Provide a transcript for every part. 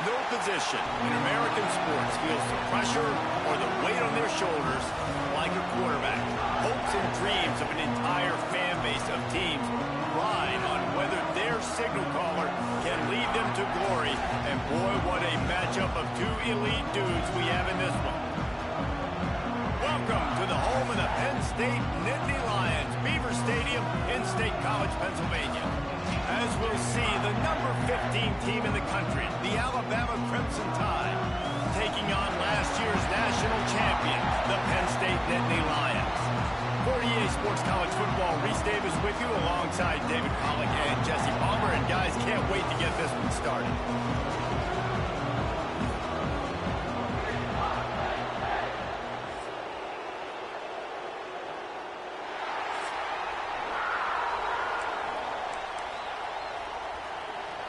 No position in American sports feels the pressure or the weight on their shoulders like a quarterback. Hopes and dreams of an entire fan base of teams ride on whether their signal caller can lead them to glory. And boy, what a matchup of two elite dudes we have in this one. Welcome to the home of the Penn State Nittany Lions, Beaver Stadium in State College, Pennsylvania. As we'll see, the number 15 team in the country, the Alabama Crimson Tide, taking on last year's national champion, the Penn State Nittany Lions. For EA Sports College Football, Reese Davis with you alongside David Pollack and Jesse Palmer. And guys, can't wait to get this one started.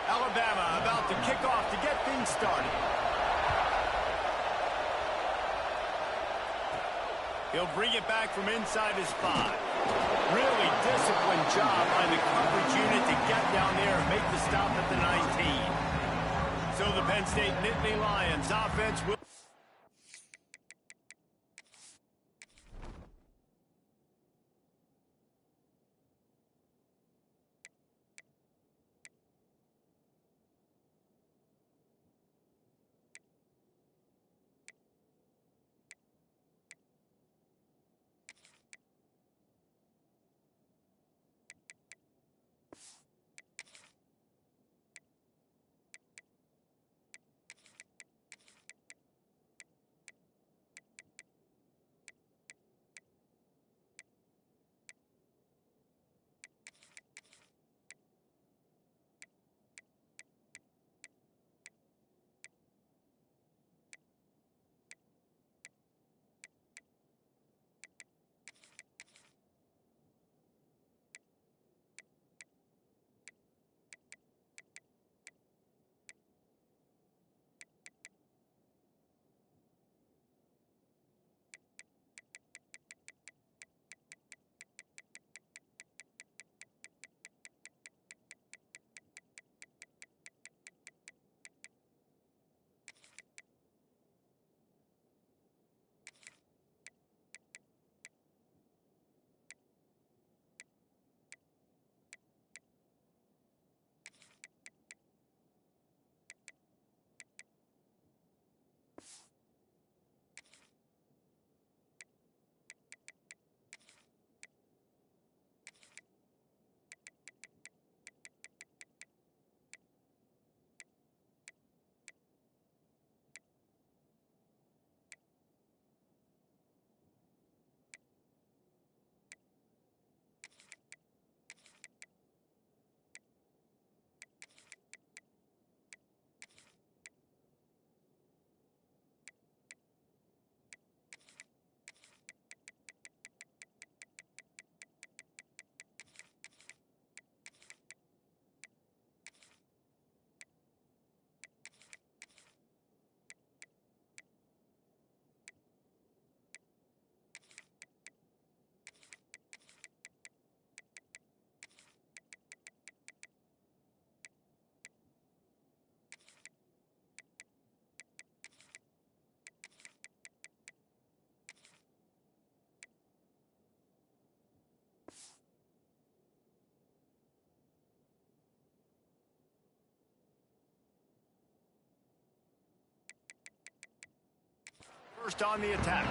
Alabama about to kick off to get things started. He'll bring it back from inside his 5. Really disciplined job by the coverage unit to get down there and make the stop at the 19. So the Penn State Nittany Lions offense will... First on the attack.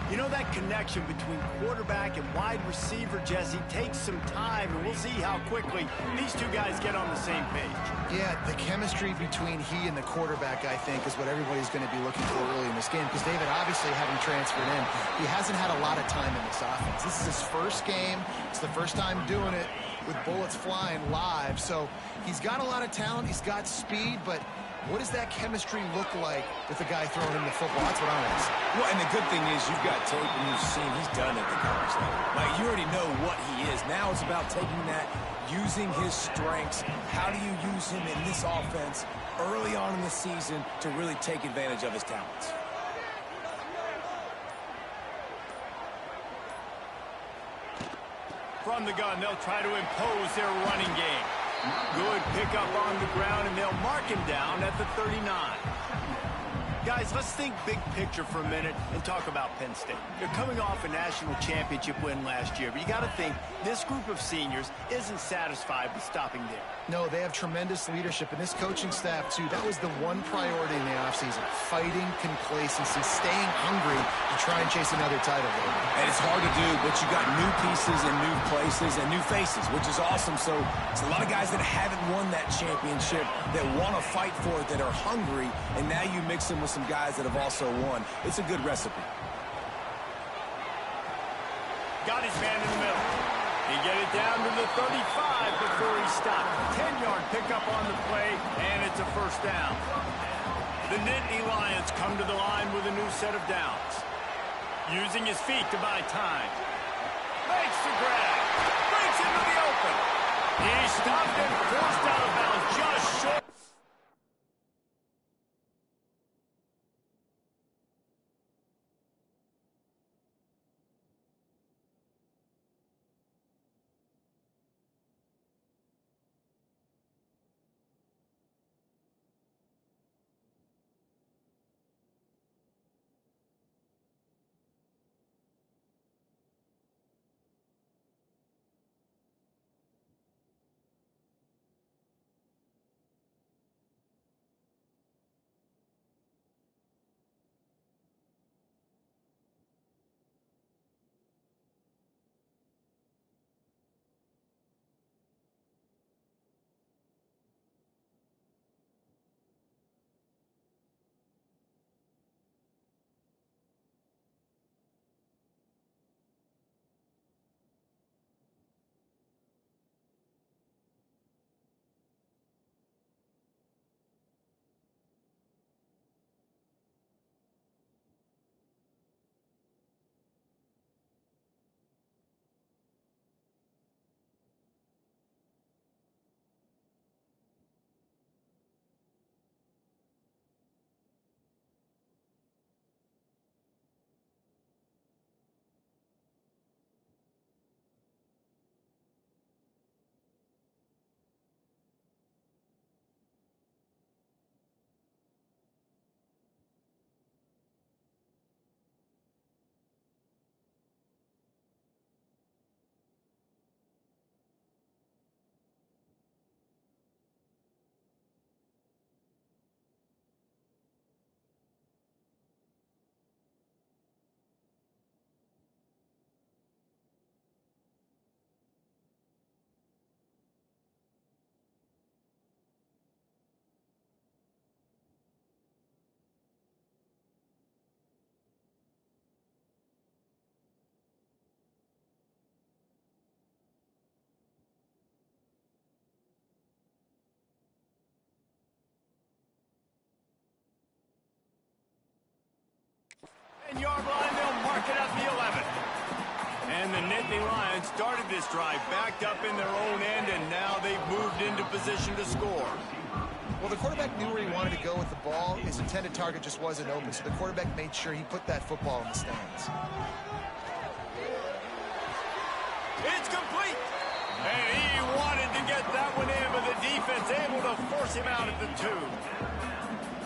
You know, that connection between quarterback and wide receiver, Jesse, takes some time, and we'll see how quickly these two guys get on the same page. Yeah, the chemistry between he and the quarterback, I think, is what everybody's going to be looking for early in this game, because David, obviously, having transferred in, he hasn't had a lot of time in this offense. This is his first game. It's the first time doing it with bullets flying live, so he's got a lot of talent. He's got speed, but what does that chemistry look like with the guy throwing him the football? That's what I want to see. Well, and the good thing is you've got tape and you've seen he's done it at the college level. Like, you already know what he is. Now it's about taking that, using his strengths. How do you use him in this offense early on in the season to really take advantage of his talents? From the gun, they'll try to impose their running game. Good pickup on the ground, and they'll mark him down at the 39. Guys, let's think big picture for a minute and talk about Penn State. They're coming off a national championship win last year, but you got to think this group of seniors isn't satisfied with stopping there. No, they have tremendous leadership, and this coaching staff, too. That was the one priority in the offseason, fighting complacency, staying hungry to try and chase another title. And it's hard to do, but you got new pieces and new places and new faces, which is awesome. So it's a lot of guys that haven't won that championship that want to fight for it, that are hungry, and now you mix them with some guys that have also won. It's a good recipe. Got his man in the middle. He get it down to the 35 before he stopped. 10-yard pickup on the play, and it's a first down. The Nittany Lions come to the line with a new set of downs. Using his feet to buy time. Makes the grab. Breaks into the open. He stopped and forced out of bounds just short. Yard line, they'll mark it at the 11. And the Nittany Lions started this drive backed up in their own end, and now they've moved into position to score. Well, the quarterback knew where he wanted to go with the ball. His intended target just wasn't open, so the quarterback made sure he put that football in the stands. It's complete. And he wanted to get that one in, but the defense able to force him out at the 2.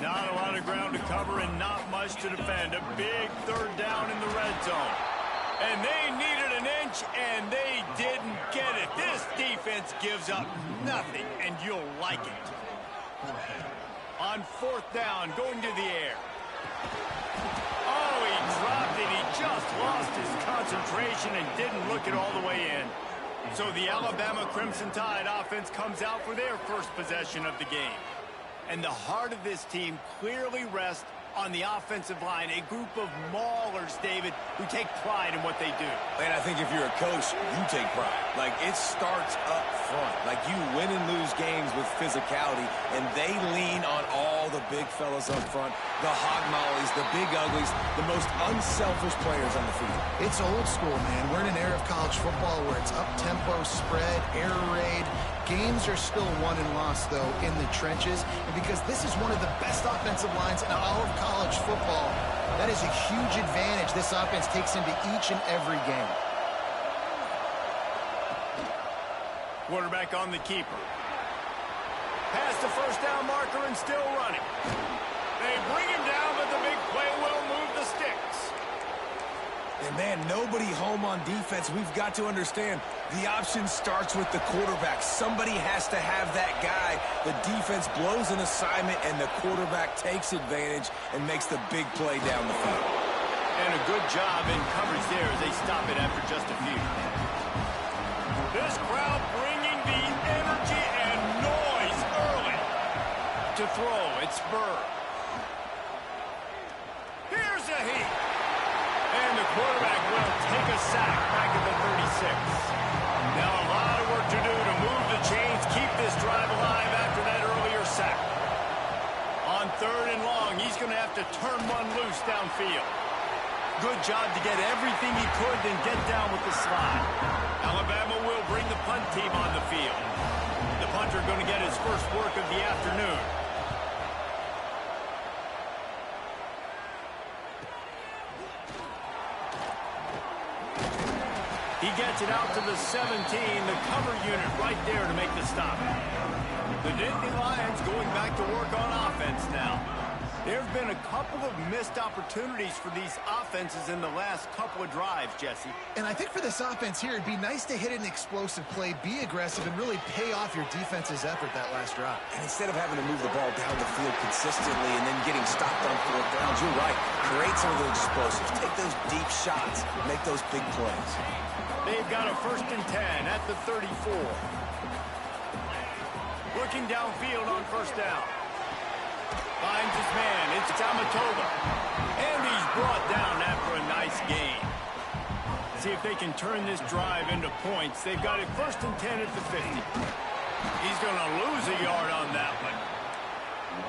Not a lot of ground to cover and not much to defend. A big third down in the red zone. And they needed an inch, and they didn't get it. This defense gives up nothing, and you'll like it. On fourth down, going to the air. Oh, he dropped it. He just lost his concentration and didn't look it all the way in. So the Alabama Crimson Tide offense comes out for their first possession of the game. And the heart of this team clearly rests on the offensive line, a group of maulers, David, who take pride in what they do. And I think if you're a coach, you take pride. Like, it starts up front. Like, you win and lose games with physicality, and they lean on all the big fellas up front, the hog mollies, the big uglies, the most unselfish players on the field. It's old school, man. We're in an era of college football where it's up-tempo, spread, air raid. Games are still won and lost, though, in the trenches. And because this is one of the best offensive lines in all of college football, that is a huge advantage this offense takes into each and every game. Quarterback on the keeper. Past the first down marker and still running. They bring him down, but the big play will move the sticks. And, man, nobody home on defense. We've got to understand the option starts with the quarterback. Somebody has to have that guy. The defense blows an assignment, and the quarterback takes advantage and makes the big play down the field. And a good job in coverage there as they stop it after just a few. This crowd bringing the energy and noise early. To throw, it's Burr. Here's a heat. And the quarterback will take a sack back at the 36. Now a lot of work to do to move the chains, keep this drive alive after that earlier sack. On 3rd and long, he's going to have to turn one loose downfield. Good job to get everything he could and get down with the slide. Alabama will bring the punt team on the field. The punter going to get his first work of the afternoon. He gets it out to the 17, the cover unit right there to make the stop. The Nittany Lions going back to work on offense now. There have been a couple of missed opportunities for these offenses in the last couple of drives, Jesse. And I think for this offense here, it'd be nice to hit an explosive play, be aggressive, and really pay off your defense's effort that last drive. And instead of having to move the ball down the field consistently and then getting stopped on 4th downs, you're right. Create some of those explosives. Take those deep shots. Make those big plays. They've got a 1st and 10 at the 34. Looking downfield on 1st down. Finds his man. It's Tamatoba. And he's brought down after a nice gain. See if they can turn this drive into points. They've got it 1st and 10 at the 50. He's going to lose a yard on that one.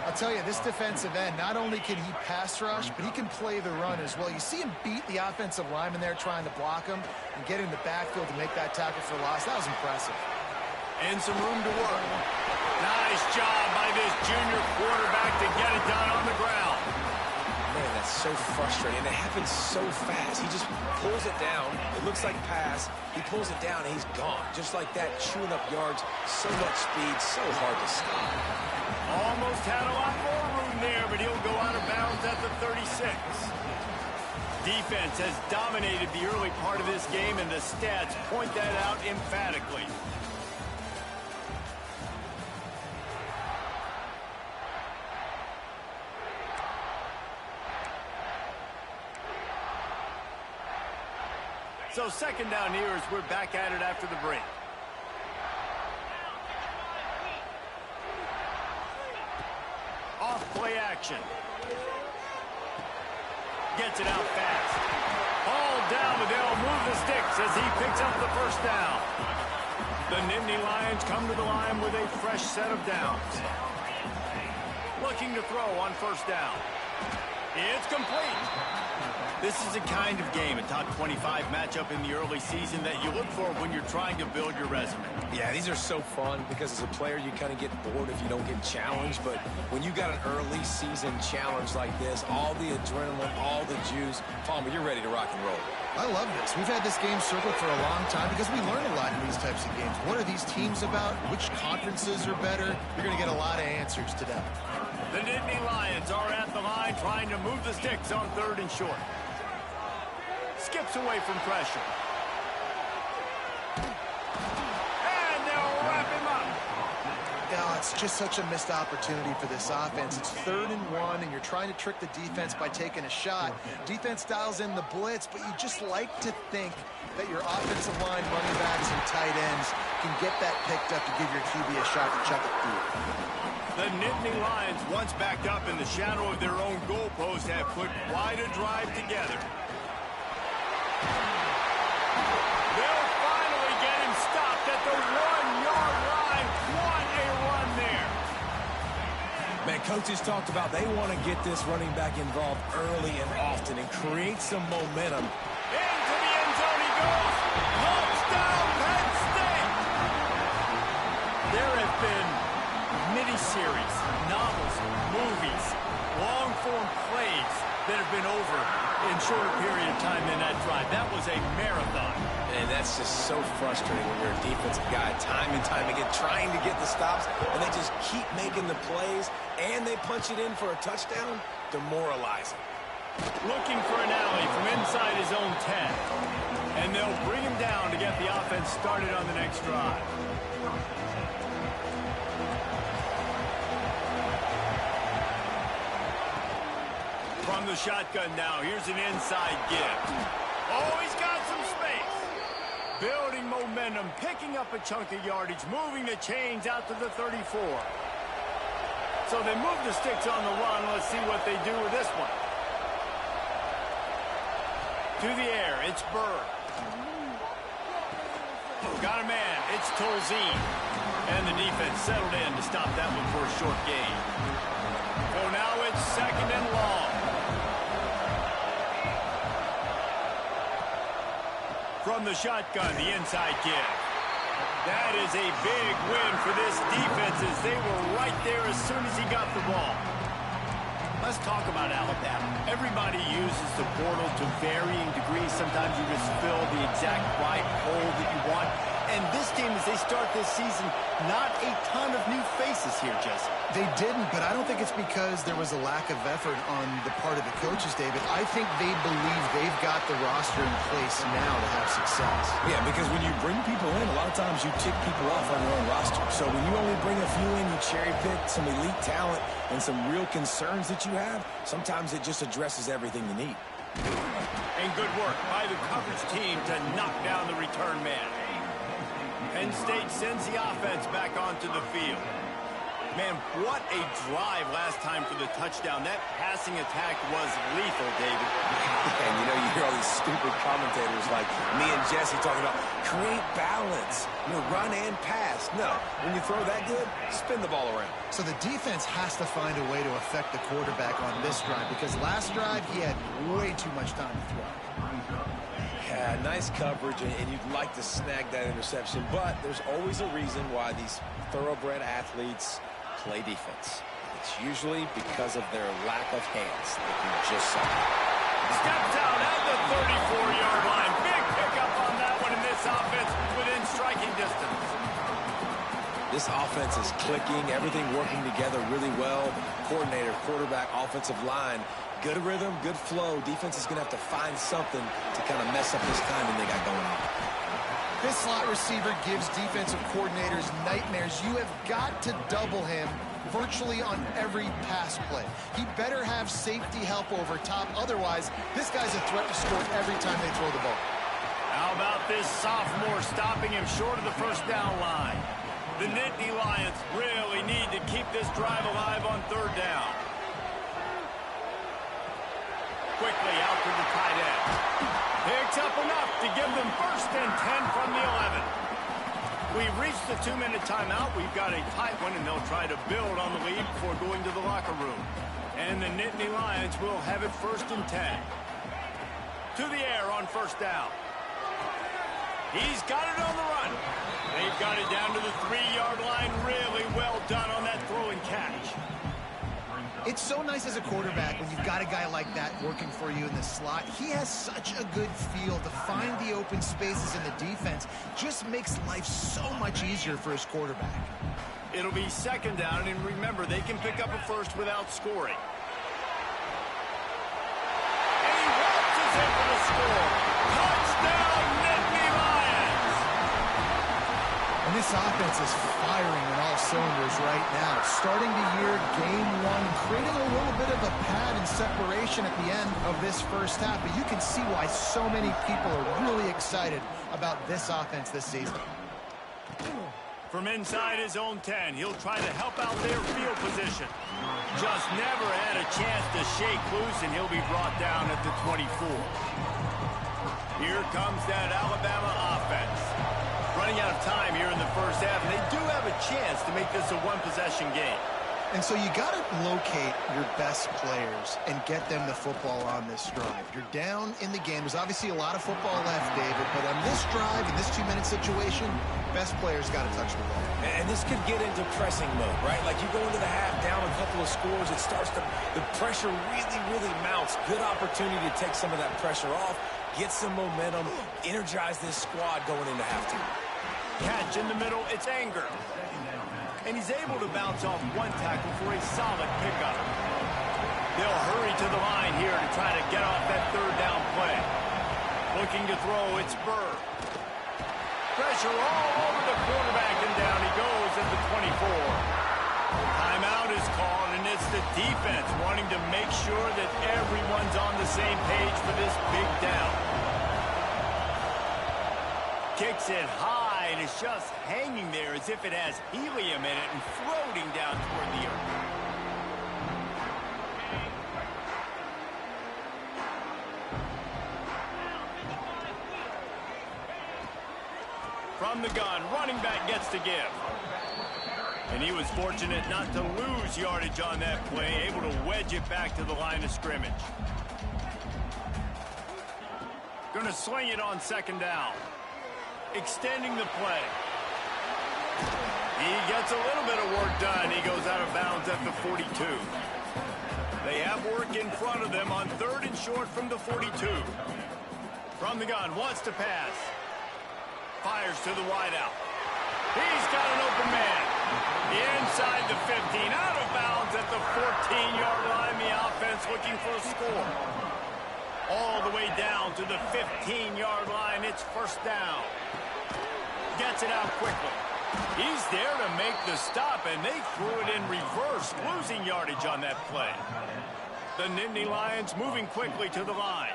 I'll tell you, this defensive end, not only can he pass rush, but he can play the run as well. You see him beat the offensive lineman there trying to block him and get in the backfield to make that tackle for loss. That was impressive. And some room to work. Nice job by this junior quarterback to get it done on the ground. Man, that's so frustrating. And it happens so fast. He just pulls it down. It looks like pass. He pulls it down, and he's gone. Just like that, chewing up yards. So much speed, so hard to stop. Almost had a lot more room there, but he'll go out of bounds at the 36. Defense has dominated the early part of this game, and the stats point that out emphatically. So 2nd down here as we're back at it after the break. Off play action. Gets it out fast. All down, but they'll move the sticks as he picks up the 1st down. The Nittany Lions come to the line with a fresh set of downs. Looking to throw on 1st down. It's complete. This is a kind of game, a top 25 matchup in the early season that you look for when you're trying to build your resume. Yeah, these are so fun because as a player, you kind of get bored if you don't get challenged. But when you got an early season challenge like this, all the adrenaline, all the juice, Palmer, you're ready to rock and roll. I love this. We've had this game circled for a long time because we learn a lot in these types of games. What are these teams about? Which conferences are better? You're going to get a lot of answers today. The Nittany Lions are at the line trying to move the sticks on 3rd and short. Skips away from pressure. And they'll wrap him up. Yeah, it's just such a missed opportunity for this offense. It's 3rd and 1, and you're trying to trick the defense by taking a shot. Defense dials in the blitz, but you just like to think that your offensive line, running backs, and tight ends can get that picked up to give your QB a shot to chuck it through. The Nittany Lions, once backed up in the shadow of their own goalpost, have put quite a drive together. They'll finally get him stopped at the 1-yard line. What a run there. Man, coaches talked about they want to get this running back involved early and often and create some momentum. Into the end zone he goes. Touchdown, Penn State. There have been miniseries, novels, movies, long-form plays that have been over in shorter period of time than that drive. That was a marathon. And that's just so frustrating when you're a defensive guy, time and time again, trying to get the stops, and they just keep making the plays, and they punch it in for a touchdown. Demoralizing. Looking for an alley from inside his own 10. And they'll bring him down to get the offense started on the next drive. From the shotgun now, here's an inside give. Oh, he's got some space. Building momentum, picking up a chunk of yardage, moving the chains out to the 34. So they move the sticks on the run. Let's see what they do with this one. To the air, it's Bird. Got a man, it's Tolzien. And the defense settled in to stop that one for a short gain. So now it's 2nd and long. From the shotgun, the inside give. That is a big win for this defense as they were right there as soon as he got the ball. Let's talk about Alabama. Everybody uses the portal to varying degrees. Sometimes you just fill the exact right hole that you want. And this team, as they start this season, not a ton of new faces here, Jesse. They didn't, but I don't think it's because there was a lack of effort on the part of the coaches, David. I think they believe they've got the roster in place now to have success. Yeah, because when you bring people in, a lot of times you tick people off on your own roster. So when you only bring a few in, you cherry-pick some elite talent and some real concerns that you have, sometimes it just addresses everything you need. And good work by the coverage team to knock down the return man. Penn State sends the offense back onto the field. Man, what a drive last time for the touchdown. That passing attack was lethal, David. And you know, you hear all these stupid commentators like me and Jesse talking about create balance, run and pass. No, when you throw that good, spin the ball around. So the defense has to find a way to affect the quarterback on this drive because last drive he had way too much time to throw. Yeah, nice coverage, and you'd like to snag that interception, but there's always a reason why these thoroughbred athletes play defense. It's usually because of their lack of hands, like you just saw. Steps out at the 34-yard line. Big pickup on that one in this offense within striking distance. This offense is clicking, everything working together really well. Coordinator, quarterback, offensive line. Good rhythm, good flow. Defense is going to have to find something to kind of mess up this timing they got going on. This slot receiver gives defensive coordinators nightmares. You have got to double him virtually on every pass play. He better have safety help over top. Otherwise, this guy's a threat to score every time they throw the ball. How about this sophomore stopping him short of the first down line? The Nittany Lions really need to keep this drive alive on 3rd down. Quickly out to the tight end. Picks up enough to give them 1st and 10 from the 11. We've reached the 2-minute timeout. We've got a tight one, and they'll try to build on the lead before going to the locker room. And the Nittany Lions will have it 1st and 10. To the air on 1st down. He's got it on the run. They've got it down to the 3-yard line. Really well done on that throw and catch. It's so nice as a quarterback when you've got a guy like that working for you in the slot. He has such a good feel to find the open spaces in the defense. Just makes life so much easier for his quarterback. It'll be 2nd down, and remember, they can pick up a first without scoring. And he waltzes in for the score. Touchdown, Nittany Lions! And this offense is firing on all cylinders right now. Starting the year, game 1, creating a little bit of a pad and separation at the end of this first half. But you can see why so many people are really excited about this offense this season. From inside his own 10, he'll try to help out their field position. Just never had a chance to shake loose, and he'll be brought down at the 24. Here comes that Alabama offense. Running out of time here in the first half, and they do have a chance to make this a one-possession game. And so you got to locate your best players and get them the football on this drive. You're down in the game. There's obviously a lot of football left, David, but on this drive, in this 2-minute situation, best players got to touch the ball. And this could get into pressing mode, right? Like you go into the half, down a couple of scores, it starts to, the pressure really mounts. Good opportunity to take some of that pressure off. get some momentum, energize this squad going into halftime. Catch in the middle, it's Anger. And he's able to bounce off one tackle for a solid pickup. They'll hurry to the line here to try to get off that third down play. Looking to throw, it's Burr. Pressure all over the quarterback, and down he goes at the 24. Timeout is called, and it's the defense wanting to make sure that everyone's on the same page for this big down. Kicks it high, and it's just hanging there as if it has helium in it and floating down toward the earth. From the gun, running back gets to give. And he was fortunate not to lose yardage on that play, able to wedge it back to the line of scrimmage. Going to sling it on second down. Extending the play. He gets a little bit of work done. He goes out of bounds at the 42. They have work in front of them on third and short from the 42. From the gun, wants to pass. Fires to the wideout. He's got an open man. Inside the 15, out of bounds at the 14-yard line. The offense looking for a score. All the way down to the 15-yard line. It's first down. Gets it out quickly. He's there to make the stop, and they threw it in reverse, losing yardage on that play. The Nittany Lions moving quickly to the line.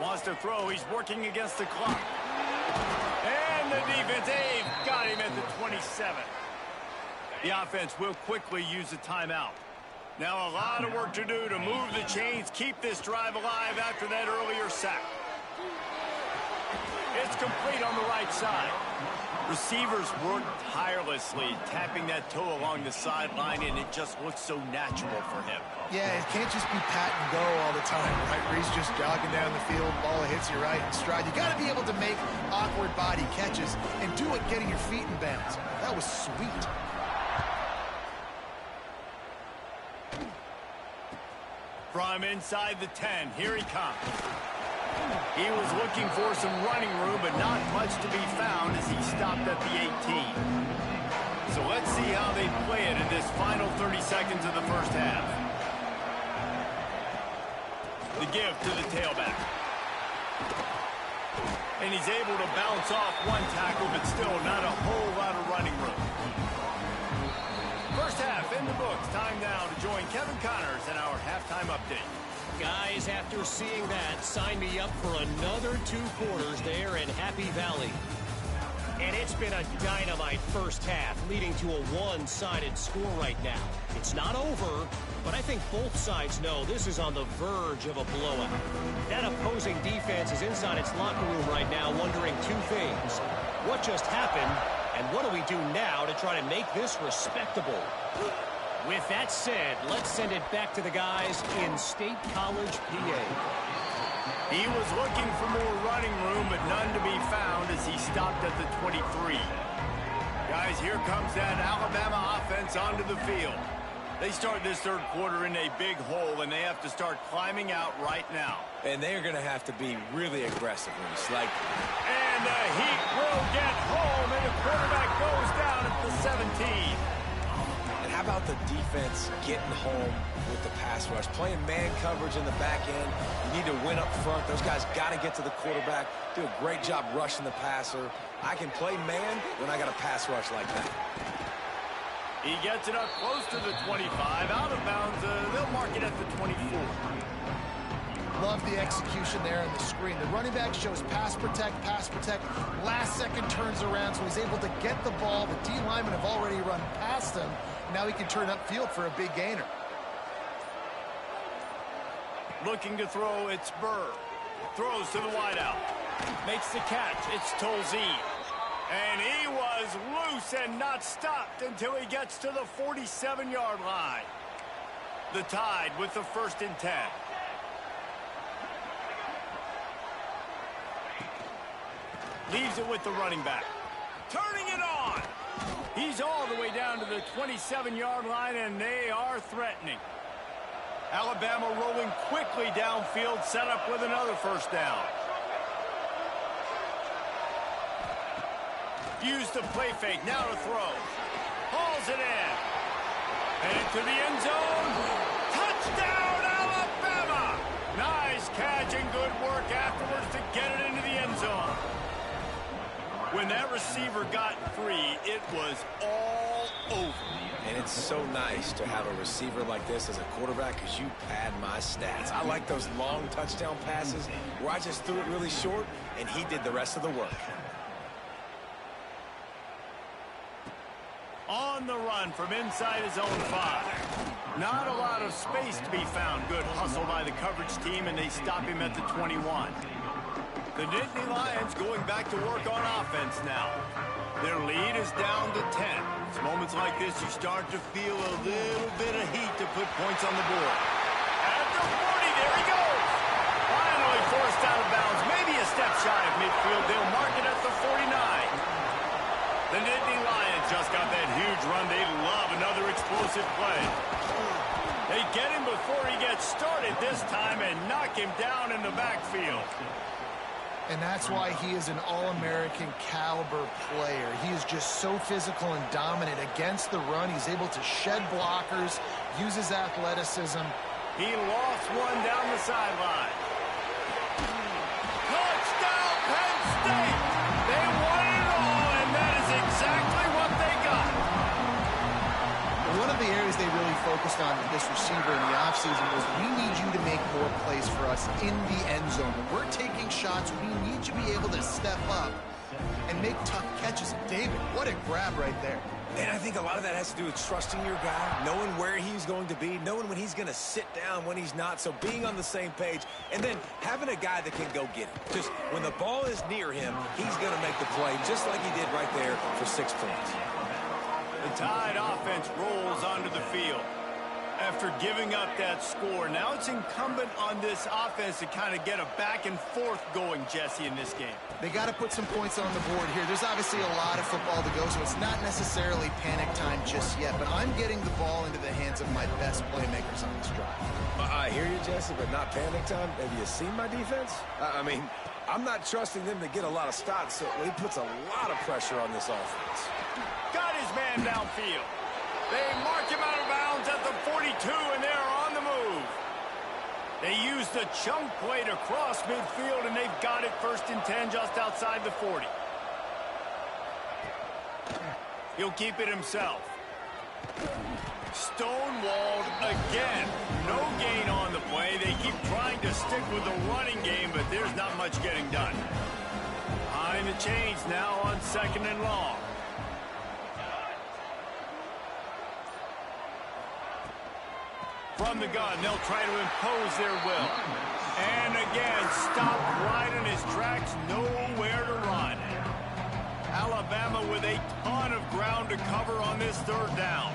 Wants to throw. He's working against the clock. And the defense, they've got him at the 27. The offense will quickly use a timeout. Now a lot of work to do to move the chains, keep this drive alive after that earlier sack. It's complete on the right side. Receivers work tirelessly, tapping that toe along the sideline, and it just looks so natural for him. Yeah, it can't just be pat and go all the time, right? Where he's just jogging down the field, ball hits you right in stride. You got to be able to make awkward body catches and do it getting your feet in bounds. That was sweet. From inside the 10, here he comes. He was looking for some running room, but not much to be found as he stopped at the 18. So let's see how they play it in this final 30 seconds of the first half. The give to the tailback. And he's able to bounce off one tackle, but still not a whole lot of running room. First half in the books. Time now to join Kevin Connors in our halftime update. Guys, after seeing that, sign me up for another 2 quarters there in Happy Valley. And it's been a dynamite first half, leading to a one-sided score right now. It's not over, but I think both sides know this is on the verge of a blowout. That opposing defense is inside its locker room right now wondering 2 things. What just happened, and what do we do now to try to make this respectable? With that said, let's send it back to the guys in State College, PA. He was looking for more running room, but none to be found as he stopped at the 23. Guys, here comes that Alabama offense onto the field. They start this third quarter in a big hole, and they have to start climbing out right now. And they are going to have to be really aggressive when you slide. And the Heat will get home, and the quarterback goes down at the 17. How about the defense getting home with the pass rush? Playing man coverage in the back end. You need to win up front. Those guys got to get to the quarterback. Do a great job rushing the passer. I can play man when I got a pass rush like that. He gets it up close to the 25. Out of bounds. They'll mark it at the 24. Love the execution there on the screen. The running back shows pass protect, last second turns around, so he's able to get the ball. The D linemen have already run past him. Now he can turn upfield for a big gainer. Looking to throw, it's Burr. Throws to the wideout. Makes the catch, it's Tolzien. And he was loose and not stopped until he gets to the 47-yard line. The Tide with the 1st and 10. Leaves it with the running back. Turning it on. He's all the way down to the 27-yard line, and they are threatening. Alabama rolling quickly downfield, set up with another first down. Use the play fake, now to throw. Hauls it in. Headed to the end zone. Touchdown, Alabama! Nice catch and good work afterwards to get it into the end zone. When that receiver got free, it was all over. And it's so nice to have a receiver like this as a quarterback because you pad my stats. I like those long touchdown passes where I just threw it really short and he did the rest of the work. On the run from inside his own 5. Not a lot of space to be found. Good hustle by the coverage team, and they stop him at the 21. The Nittany Lions going back to work on offense now. Their lead is down to 10. It's moments like this you start to feel a little bit of heat to put points on the board. At the 40, there he goes. Finally forced out of bounds, maybe a step shy of midfield. They'll mark it at the 49. The Nittany Lions just got that huge run. They love another explosive play. They get him before he gets started this time and knock him down in the backfield. And that's why he is an All-American caliber player. He is just so physical and dominant against the run. He's able to shed blockers, use his athleticism. He lost one down the sideline. Touchdown, Penn State! They won it all, and that is exactly what they got. One of the areas they really focused on with this receiver in the offseason was we need you to make more plays for us in the end zone. When we're taking shots, we need you to be able to step up and make tough catches. David, what a grab right there. And I think a lot of that has to do with trusting your guy, knowing where he's going to be, knowing when he's going to sit down, when he's not, so being on the same page, and then having a guy that can go get it. Just when the ball is near him, he's going to make the play, just like he did right there for 6 points. The Tide offense rolls onto the field. After giving up that score, now it's incumbent on this offense to kind of get a back and forth going, Jesse, in this game. They got to put some points on the board here. There's obviously a lot of football to go, so it's not necessarily panic time just yet, but I'm getting the ball into the hands of my best playmakers on this drive. I hear you, Jesse, but not panic time. Have you seen my defense? I mean, I'm not trusting them to get a lot of stops, so he puts a lot of pressure on this offense. Got his man downfield. They mark him out of bounds at the 42, and they're on the move. They use the chunk play to cross midfield, and they've got it 1st and 10 just outside the 40. He'll keep it himself. Stonewalled again. No gain on the play. They keep trying to stick with the running game, but there's not much getting done. Behind the chains now on 2nd and long. From the gun, they'll try to impose their will. And again, stopped right in his tracks, nowhere to run. Alabama with a ton of ground to cover on this 3rd down.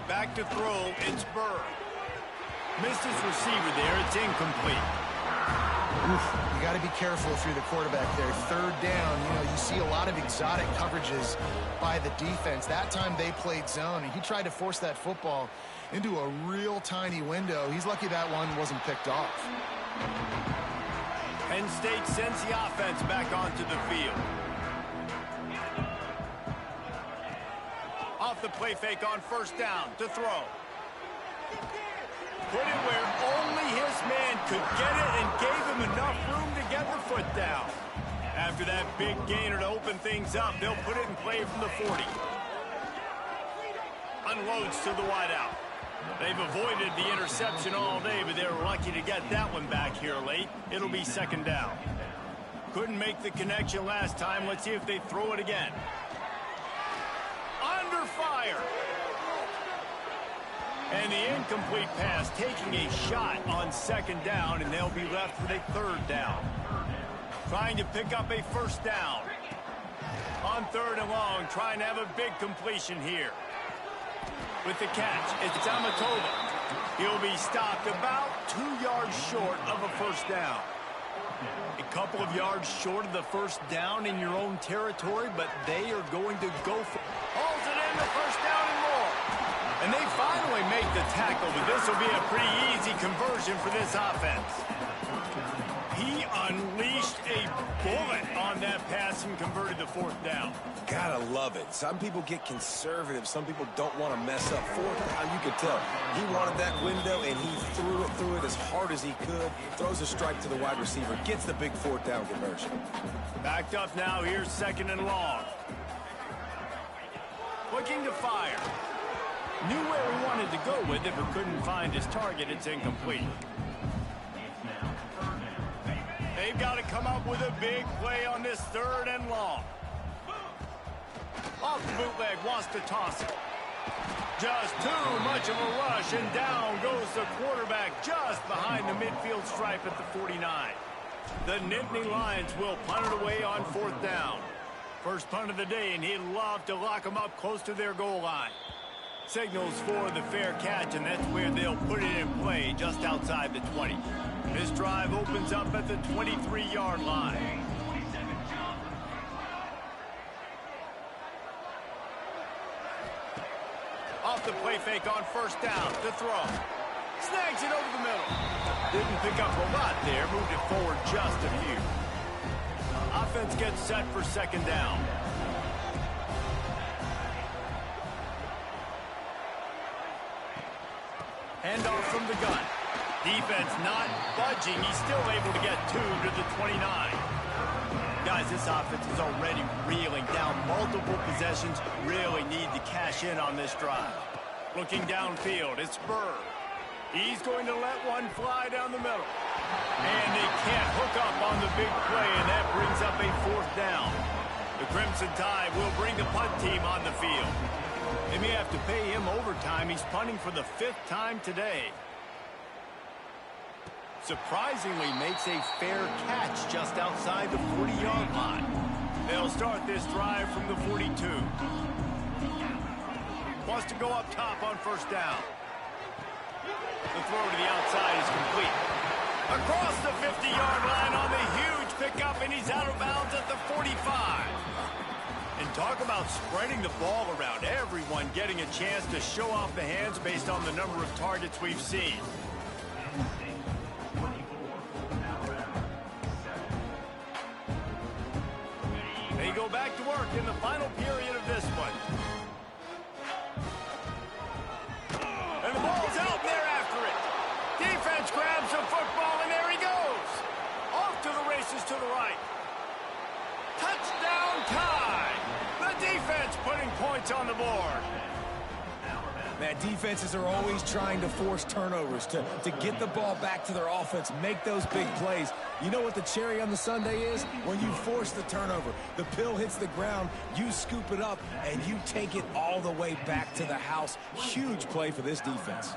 Back to throw, it's Burr. Missed his receiver there, it's incomplete. You got to be careful if you're the quarterback there. 3rd down, you know, you see a lot of exotic coverages by the defense. That time they played zone, and he tried to force that football into a real tiny window. He's lucky that one wasn't picked off. Penn State sends the offense back onto the field. Off the play fake on 1st down to throw. Put it where only his man could get it and gave him enough room to get the foot down. After that big gainer to open things up, they'll put it in play from the 40. Unloads to the wideout. They've avoided the interception all day, but they're lucky to get that one back here late. It'll be 2nd down. Couldn't make the connection last time. Let's see if they throw it again. Under fire. And the incomplete pass taking a shot on 2nd down, and they'll be left with a 3rd down. Trying to pick up a 1st down. On 3rd and long, trying to have a big completion here. With the catch, it's Amatova. He'll be stopped about 2 yards short of a 1st down. A couple of yards short of the 1st down in your own territory, but they are going to go for... Hauls it in the 1st down and more. And they finally make the tackle, but this will be a pretty easy conversion for this offense. He unleashed a bullet on that pass and converted the 4th down. Gotta love it. Some people get conservative. Some people don't want to mess up. 4th down, you can tell. He wanted that window, and he threw it as hard as he could. Throws a strike to the wide receiver. Gets the big 4th down conversion. Backed up now. Here's 2nd and long. Looking to fire. Knew where he wanted to go with it, but couldn't find his target. It's incomplete. They've got to come up with a big play on this 3rd and long. Off the bootleg, wants to toss it. Just too much of a rush, and down goes the quarterback just behind the midfield stripe at the 49. The Nittany Lions will punt it away on 4th down. First punt of the day, and he'd love to lock them up close to their goal line. Signals for the fair catch, and that's where they'll put it in play, just outside the 20. This drive opens up at the 23-yard line. Off the play fake on 1st down, to throw. Snags it over the middle. Didn't pick up a lot there, moved it forward just a few. Offense gets set for 2nd down. Handoff from the gun. Defense not budging. He's still able to get 2 to the 29. Guys, this offense is already reeling down multiple possessions. Really need to cash in on this drive. Looking downfield, it's Spur. He's going to let one fly down the middle. And they can't hook up on the big play, and that brings up a 4th down. The Crimson Tide will bring the punt team on the field. They may have to pay him overtime. He's punting for the 5th time today. Surprisingly makes a fair catch just outside the 40-yard line. They'll start this drive from the 42. Wants to go up top on 1st down. The throw to the outside is complete. Across the 50-yard line on the huge pickup, and he's out of bounds at the 45. And talk about spreading the ball around. Everyone getting a chance to show off the hands based on the number of targets we've seen. They go back to work in the final period of this one. And the ball's out there after it. Defense grabs the football, and there he goes. Off to the races to the right. Touchdown tie. The defense putting points on the board. Man, defenses are always trying to force turnovers to get the ball back to their offense, make those big plays. You know what the cherry on the sundae is? When you force the turnover, the pill hits the ground, you scoop it up, and you take it all the way back to the house. Huge play for this defense.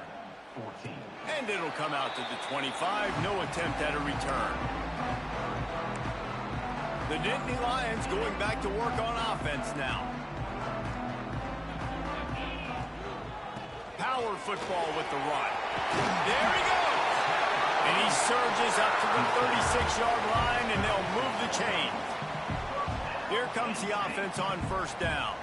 And it'll come out to the 25. No attempt at a return. The Nittany Lions going back to work on offense now. Power football with the run. There he goes. And he surges up to the 36-yard line, and they'll move the chain. Here comes the offense on 1st down.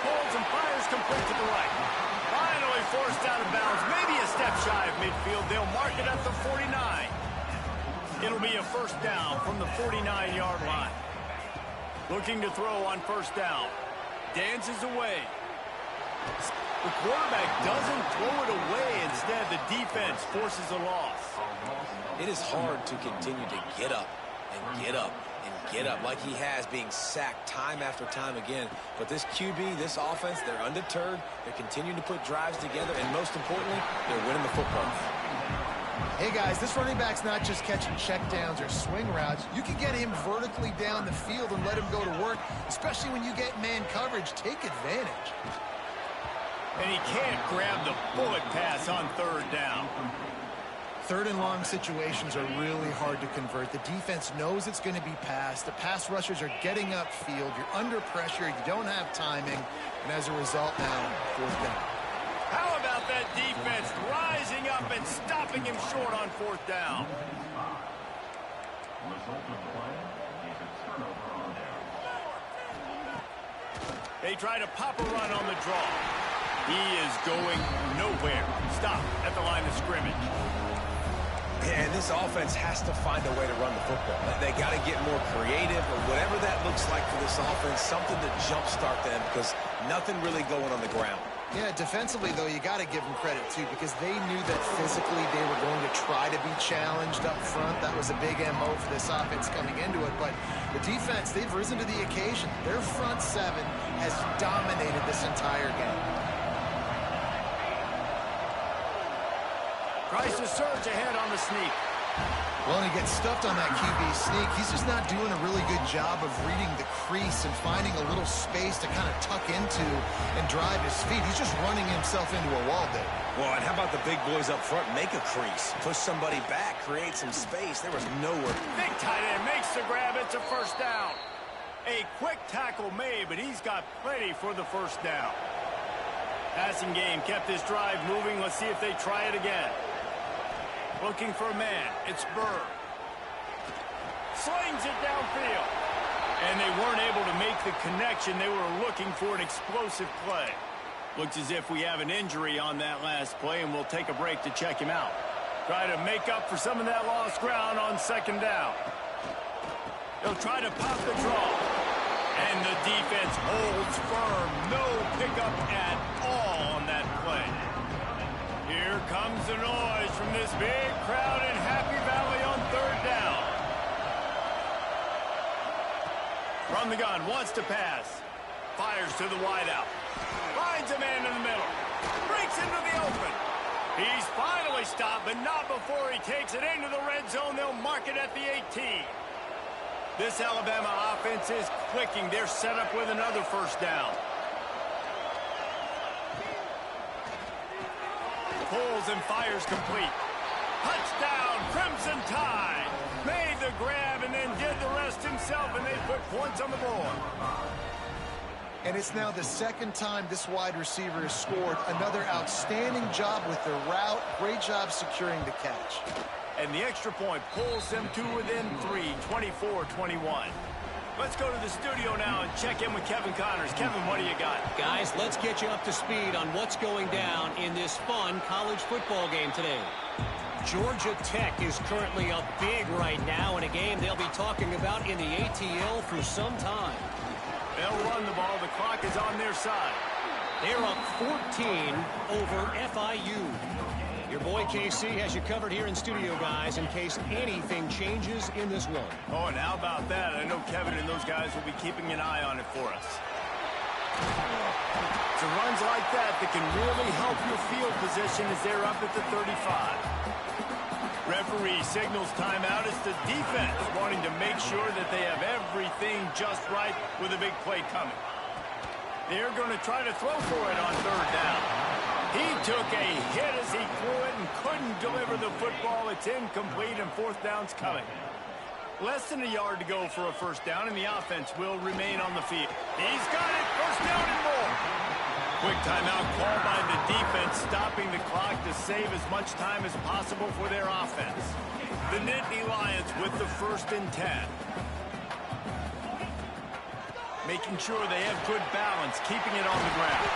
Pulls and fires complete to the right. Finally forced out of bounds. Maybe a step shy of midfield. They'll mark it at the 49. It'll be a 1st down from the 49-yard line. Looking to throw on 1st down. Dances away. The quarterback doesn't throw it away. Instead, the defense forces a loss. It is hard to continue to get up and get up and get up like he has, being sacked time after time again. But this QB, this offense, they're undeterred. They're continuing to put drives together, and most importantly, they're winning the football. Hey, guys, this running back's not just catching checkdowns or swing routes. You can get him vertically down the field and let him go to work, especially when you get man coverage. Take advantage. And he can't grab the bullet pass on 3rd down. 3rd and long situations are really hard to convert. The defense knows it's going to be passed. The pass rushers are getting upfield. You're under pressure. You don't have timing. And as a result now, 4th down. How about that defense rising up and stopping him short on 4th down? They try to pop a run on the draw. He is going nowhere. Stop at the line of scrimmage. Yeah, and this offense has to find a way to run the football. They got to get more creative or whatever that looks like for this offense, something to jumpstart them because nothing really going on the ground. Yeah, defensively, though, you got to give them credit, too, because they knew that physically they were going to try to be challenged up front. That was a big MO for this offense coming into it. But the defense, they've risen to the occasion. Their front seven has dominated this entire game. Tries to surge ahead on the sneak. Well, and he gets stuffed on that QB sneak. He's just not doing a really good job of reading the crease and finding a little space to kind of tuck into and drive his feet. He's just running himself into a wall there. Well, and how about the big boys up front? Make a crease. Push somebody back. Create some space. There was nowhere. Big tight end makes the grab. It's a first down. A quick tackle made, but he's got plenty for the first down. Passing game kept this drive moving. Let's see if they try it again. Looking for a man. It's Burr. Slings it downfield. And they weren't able to make the connection. They were looking for an explosive play. Looks as if we have an injury on that last play, and we'll take a break to check him out. Try to make up for some of that lost ground on second down. They'll try to pop the draw. And the defense holds firm. No pickup at all on that play. Here comes the noise from this big crowd in Happy Valley on third down. From the gun, wants to pass. Fires to the wideout. Finds a man in the middle. Breaks into the open. He's finally stopped, but not before he takes it into the red zone. They'll mark it at the 18. This Alabama offense is clicking. They're set up with another first down. Pulls and fires complete. Touchdown, Crimson Tide. Made the grab and then did the rest himself, and they put points on the board. And it's now the second time this wide receiver has scored. Another outstanding job with the route. Great job securing the catch. And the extra point pulls them to within 3, 24-21. Let's go to the studio now and check in with Kevin Connors. Kevin, what do you got? Guys, let's get you up to speed on what's going down in this fun college football game today. Georgia Tech is currently up big right now in a game they'll be talking about in the ATL for some time. They'll run the ball. The clock is on their side. They're up 14 over FIU. Your boy KC has you covered here in studio, guys, in case anything changes in this one. Oh, and how about that? I know Kevin and those guys will be keeping an eye on it for us. It's runs like that can really help your field position as they're up at the 35. Referee signals timeout. It's the defense wanting to make sure that they have everything just right with a big play coming. They're going to try to throw for it on third down. He took a hit as he threw it and couldn't deliver the football. It's incomplete, and fourth down's coming. Less than a yard to go for a first down, and the offense will remain on the field. He's got it. First down and more. Quick timeout called by the defense, stopping the clock to save as much time as possible for their offense. The Nittany Lions with the 1st and 10. Making sure they have good balance, keeping it on the ground.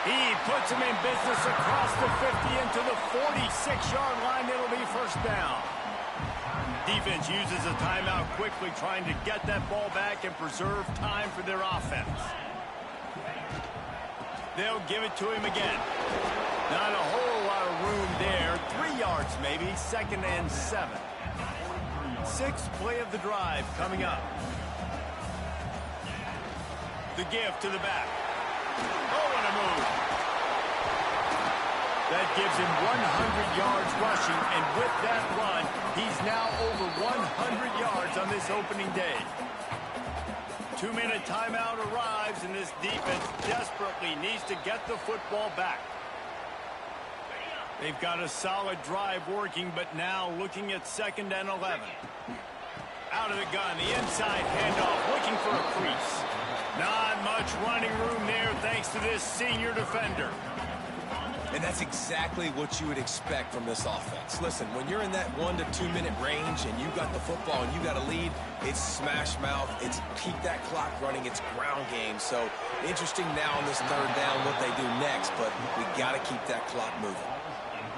He puts him in business across the 50 into the 46-yard line. It'll be first down. Defense uses a timeout quickly, trying to get that ball back and preserve time for their offense. They'll give it to him again. Not a whole lot of room there. 3 yards maybe, 2nd and 7. 6th play of the drive coming up. The give to the back. Oh, what a move. That gives him 100 yards rushing, and with that run, he's now over 100 yards on this opening day. 2-minute timeout arrives, and this defense desperately needs to get the football back. They've got a solid drive working, but now looking at 2nd and 11. Out of the gun, the inside handoff, looking for a crease. Not much running room there thanks to this senior defender. And that's exactly what you would expect from this offense. Listen, when you're in that 1 to 2 minute range and you got the football and you got a lead, it's smash mouth, it's keep that clock running, it's ground game. So interesting now on this third down what they do next, but we got to keep that clock moving.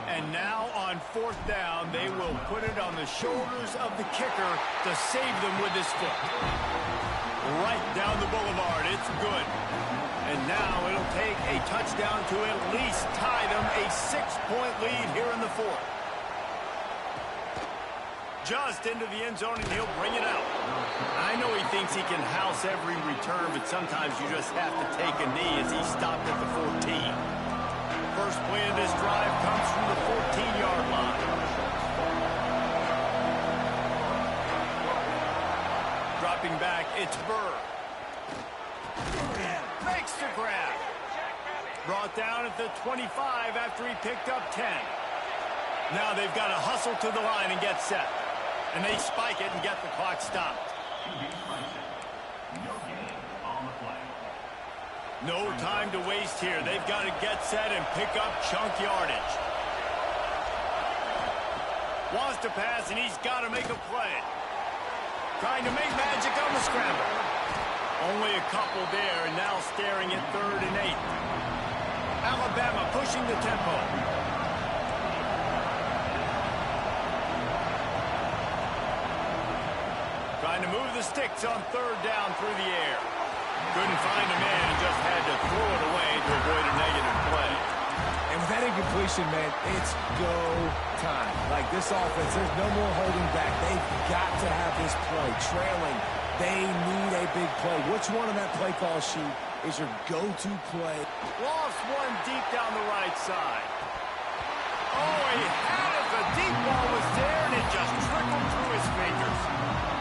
And now on fourth down, they will put it on the shoulders of the kicker to save them with his foot. Right down the boulevard, it's good. And now it'll take a touchdown to at least tie them a 6-point lead here in the fourth. Just into the end zone, and he'll bring it out. I know he thinks he can house every return, but sometimes you just have to take a knee as he stopped at the 14. First play of this drive comes from the 14-yard line. Dropping back, it's Burr. Makes the grab. Brought down at the 25 after he picked up 10. Now they've got to hustle to the line and get set. And they spike it and get the clock stopped. No time to waste here. They've got to get set and pick up chunk yardage. Wants to pass, and he's got to make a play. Trying to make magic on the scramble. Only a couple there, and now staring at 3rd and 8. Alabama pushing the tempo. Trying to move the sticks on 3rd down through the air. Couldn't find a man and just had to throw it away to avoid a negative play. And with that incompletion, man, it's go time. Like this offense, there's no more holding back. They've got to have this play. Trailing, they need a big play. Which one on that play call sheet is your go-to play? Lost one deep down the right side. Oh, he had it. The deep ball was there, and it just trickled through his fingers.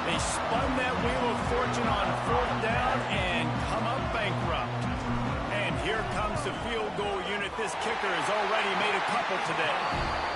They spun that wheel of fortune on 4th down and come up bankrupt. And here comes the field goal unit. This kicker has already made a couple today.